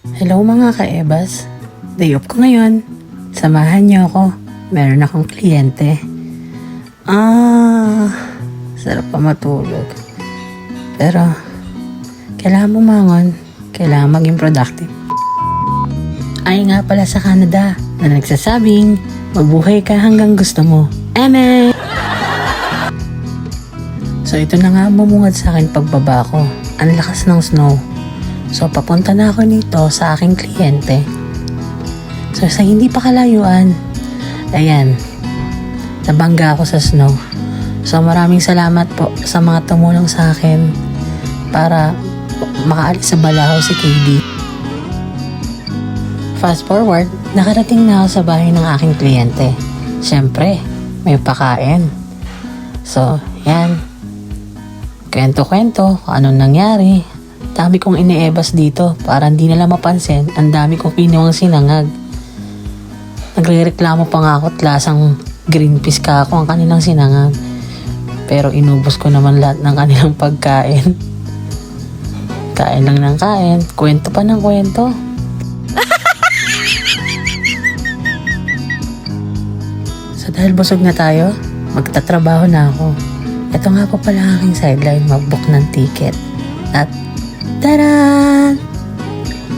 Hello mga ka-ebas. Day off ko ngayon. Samahan niyo ako. Meron akong kliyente. Sarap pa matulog. Pero, kailangan bumangon. Kailangan maging productive. Ay nga pala sa Canada na nagsasabing, mabuhay ka hanggang gusto mo. Eme! So ito na nga bumungad sa akin pagbaba ko. Ang lakas ng snow. So papunta na ako nito sa aking kliyente. So sa hindi pa kalayuan, ayan, nabangga ako sa snow. So maraming salamat po sa mga tumulong sa akin para makaalis sa balahaw si KD. Fast forward, nakarating na ako sa bahay ng aking kliyente. Siyempre, may pakain. So, yan. Kwento-kwento kung anong nangyari. Dami kong iniebas dito para hindi nila mapansin. Ang dami kong kinuwang sinangag. Nagre-reklamo pa nga ako at lasang green peas ka ako ang kanilang sinangag. Pero inubos ko naman lahat ng kanilang pagkain. Kain lang ng kain. Kwento pa ng kwento. So dahil busog na tayo, magtatrabaho na ako. Ito nga po pala ang aking sideline, mag-book ng ticket. At, taran!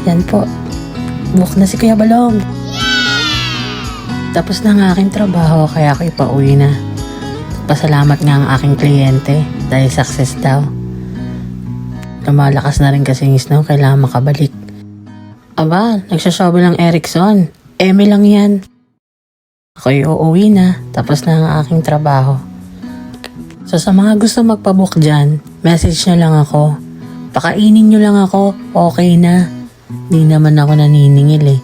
Yan po, book na si Kuya Balong. Tapos na ang aking trabaho, kaya ako ipauwi na. Pasalamat nga ang aking kliyente dahil success daw. Lumalakas na rin kasi yung snow, kailangan makabalik. Aba, nagsashovel ng Erickson. Eme lang yan. Ako'y uuwi na, tapos na ang aking trabaho. So sa mga gusto magpabook dyan, message nyo lang ako. Pakainin nyo lang ako, okay na. Di naman ako naniningil eh.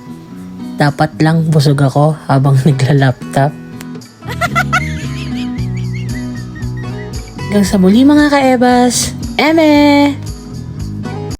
Dapat lang busog ako habang nagla-laptop. Hanggang sa muli mga ka-ebas, Eme!